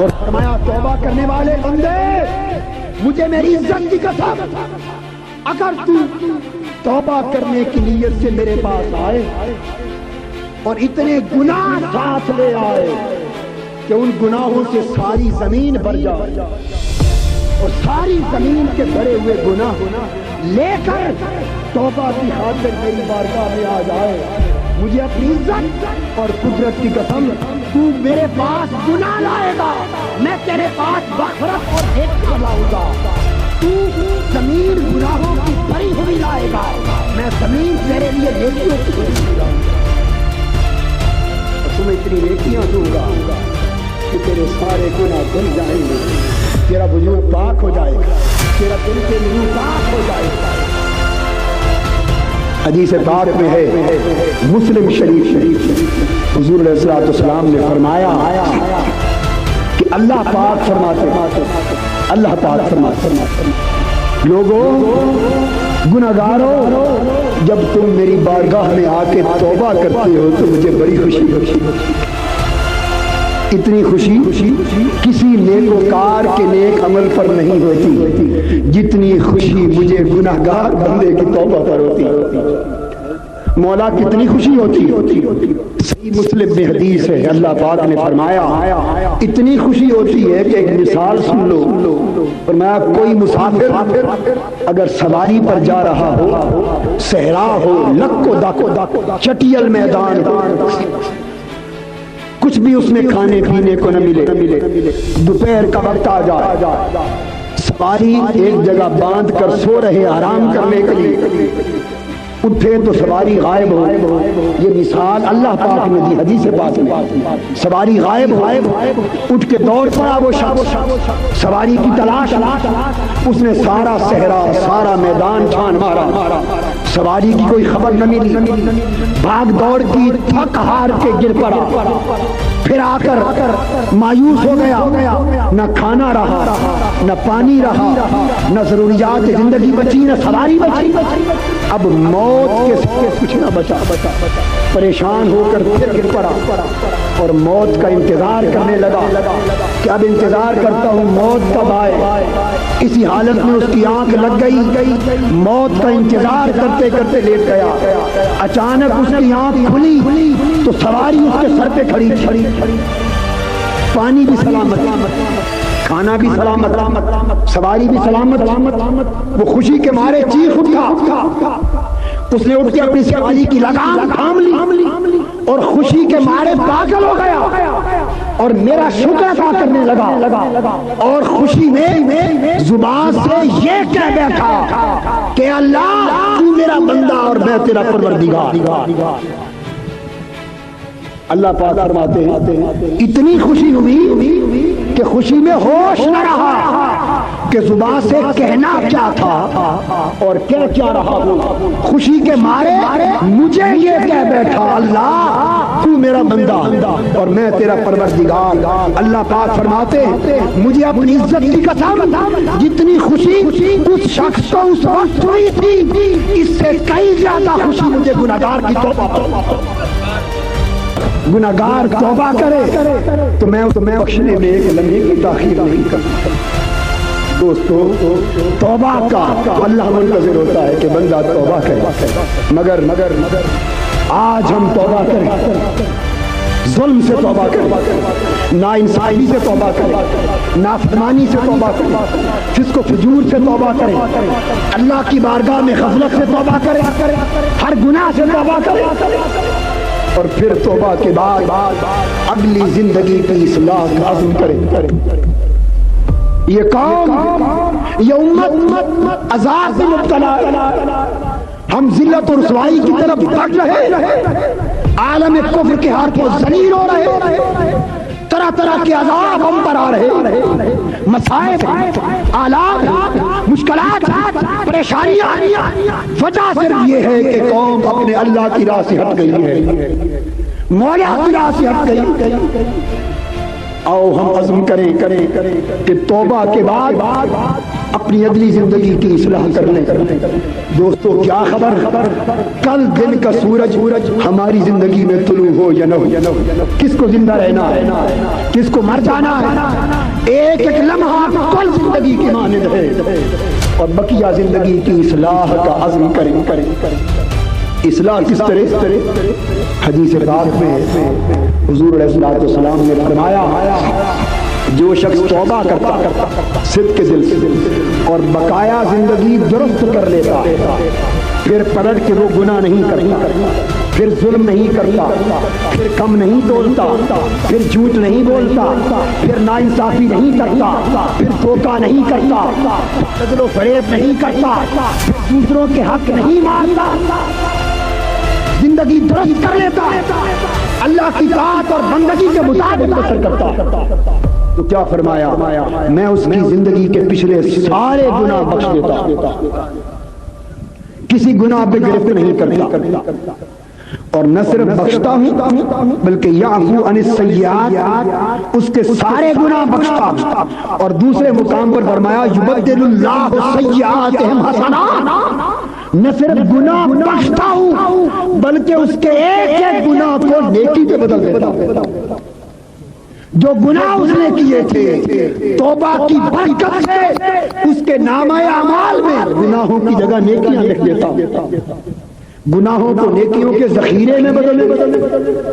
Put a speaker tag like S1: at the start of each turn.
S1: اور فرمایا توبہ کرنے والے بندے مجھے میری عزت کی قسم اگر تو توبہ کرنے کی نیت سے میرے پاس آئے اور اتنے گناہ ساتھ لے آئے کہ ان گناہوں سے ساری زمین بھر جائے اور ساری زمین کے بھرے ہوئے گناہ لے کر توبہ کی خاطر میری بارگاہ میں آ جائے، مجھے اپنی عزت اور قدرت کی قسم تو میرے پاس گناہ لائے گا، میں تیرے پاس مغفرت اور نیکی لاؤں گا۔ تو زمین گناہوں کی بھری ہوئی لائے گا، میں زمین تیرے لیے نیکیوں کی بھری لاؤں گا اور تمہیں اتنی نیکیاں دوں گا کہ تیرے سارے گناہ دھل جائیں گے، تیرا وجود پاک ہو جائے گا، تیرا دل سے منہ پاک ہو جائے گا۔ حدیث پاک میں ہے، مسلم شریف حضور علیہ الصلوۃ والسلام نے فرمایا کہ اللہ پاک فرماتے، اللہ پاک فرماتے، لوگوں گناہگاروں جب تم میری بارگاہ میں آ کے توبہ کرتے ہو تو مجھے بڑی خوشی ہوتی ہے۔ اتنی خوشی کسی نیکوکار کے نیک عمل پر نہیں ہوتی جتنی خوشی مجھے گناہگار بندے کی توبہ پر ہوتی۔ مولا کتنی خوشی ہوتی، صحیح مسلم میں حدیث ہے، اللہ پاک نے فرمایا اتنی خوشی ہوتی ہے کہ ایک مثال سن لو، فرمایا کوئی مسافر اگر سواری پر جا رہا ہو، صحرا ہو، لک و داکو چٹیل میدان ہو، کچھ بھی اس میں کھانے پینے کو نہ ملے، دوپہر کا وقت آ جائے، سواری ایک جگہ باندھ کر سو رہے آرام کرنے کے لیے، اٹھے تو سواری غائب ہو، یہ مثال اللہ پاک نے دی حدیث پاک میں، سواری غائب ہو، اٹھ کے دوڑ پڑا وہ شخص سواری کی تلاش، اس نے سارا صحرا سارا میدان چھان مارا، سواری کی کوئی خبر نہ ملی، بھاگ دوڑ کی تھک ہار کے گر پڑا، پھر آ کر مایوس ہو گیا، نہ کھانا رہا، نہ پانی رہا، نہ ضروریات زندگی بچی، نہ سواری بچی، اب موت کے کچھ نہ بچا، پریشان ہو کر پھر گر پڑا اور موت کا انتظار کرنے لگا کہ اب انتظار کرتا ہوں موت کب آئے۔ اسی حالت میں اس کی آنکھ لگ گئی، موت کا انتظار کرتے کرتے لیٹ گیا، اچانک اس کی آنکھ کھلی تو سواری اس کے سر پہ کھڑی، پانی بھی سلامت، کھانا بھی سلامت، سواری بھی سلامت، وہ خوشی کے مارے چیخ اٹھا، اس نے اٹھ کے اپنی سواری کی لگام تھام لی اور خوشی کے مارے پاگل ہو گیا اور میرا شکر ادا کرنے لگا اور خوشی میں زبان سے یہ کہہ بیٹھا کہ اللہ تو میرا بندہ اور میں تیرا پروردگار۔ اللہ پاک فرماتے ہیں اتنی خوشی ہوئی کہ خوشی میں ہوش نہ رہا کہ زبان سے کہنا کیا تھا اور کیا رہا ہوں، خوشی کے مارے مجھے یہ کہہ بیٹھا اللہ تو میرا بندہ اور میں تیرا پروردگار۔ اللہ پاک فرماتے ہیں مجھے اپنی عزت کی قسم جتنی خوشی اس شخص کو اس وقت ہوئی تھی اس سے کئی زیادہ خوشی مجھے گناہگار کی توبہ، گناہگار توبہ کرے تو میں بخشنے میں ایک لمحے کی تاخیر نہیں کرتا۔ دوستو توبہ کا اللہ منتظر ہوتا ہے کہ بندہ توبہ کرے، مگر آج ہم توبہ کریں، ظلم سے توبہ کریں، ناانصافی سے توبہ کریں، نافرمانی سے توبہ کریں، فسق و فجور سے توبہ کریں، اللہ کی بارگاہ میں غفلت سے توبہ کریں، ہر گناہ سے توبہ کریں اور پھر توبہ کے بعد اگلی زندگی کی اصلاح کا عزم کریں۔ یہ قوم، یہ امت عذاب میں مبتلا ہے، ہم ذلت اور رسوائی کی طرف بڑھ رہے، عالم کفر کے ہاتھوں ذلیل ہو رہے، طرح طرح کے عذاب ہم پر آ رہے، مصائب، آلات، مشکلات، پریشانیاں، وجہ صرف یہ ہے کہ قوم اپنے اللہ کی راہ سے ہٹ گئی ہے، مولا کی راہ سے ہٹ گئی۔ آؤ ہم عزم کریں کہ توبہ کے بعد اپنی اگلی زندگی کی اصلاح کر لیں۔ دوستو کیا خبر کل دن کا سورج ہماری زندگی میں طلوع ہو یا نہ ہو، کس کو زندہ رہنا ہے، کس کو مر جانا ہے۔ ایک ایک لمحہ کل زندگی کی مانند ہے، اور بقیہ زندگی کی اصلاح کا عزم کریں۔ اصلاح کس طرح؟ حدیث پاک میں حضور علیہ الصلوۃ والسلام نے فرمایا جو شخص توبہ کرتا صدق کے دل سے اور بقایا زندگی درست کر لیتا، پھر پلٹ کے وہ گناہ نہیں کرتا، پھر ظلم نہیں کرتا، پھر کم نہیں تولتا، پھر جھوٹ نہیں بولتا، پھر ناانصافی نہیں کرتا، پھر دھوکہ نہیں کرتا، قتل و فریب نہیں کرتا، پھر دوسروں کے حق نہیں مانتا، زندگی درست کر لیتا، اللہ کی اطاعت اور بندگی کے مطابق بسر کرتا، تو کیا فرمایا؟ میں اس کی زندگی کے پچھلے سارے گناہ بخش دیتا، کسی گناہ پہ گرفت نہیں کرتا، اور نہ صرف بخشتا ہوں بلکہ یعفو عن السیئات، اس کے سارے گناہ بخشتا، اور دوسرے مقام پر فرمایا یبدل اللہ سیئاتہم حسنات، نہ صرف گناہ بخشتا ہوں بلکہ اس کے ایک ایک گناہ کو نیکی پہ بدل دیتا۔ جو گناہ اس نے کیے تھے توبہ کی برکت سے اس کے نامہ اعمال میں گناہوں کی جگہ نیکیاں لکھ دیتا، گناہوں کو نیکیوں کے ذخیرے میں بدل دیتا۔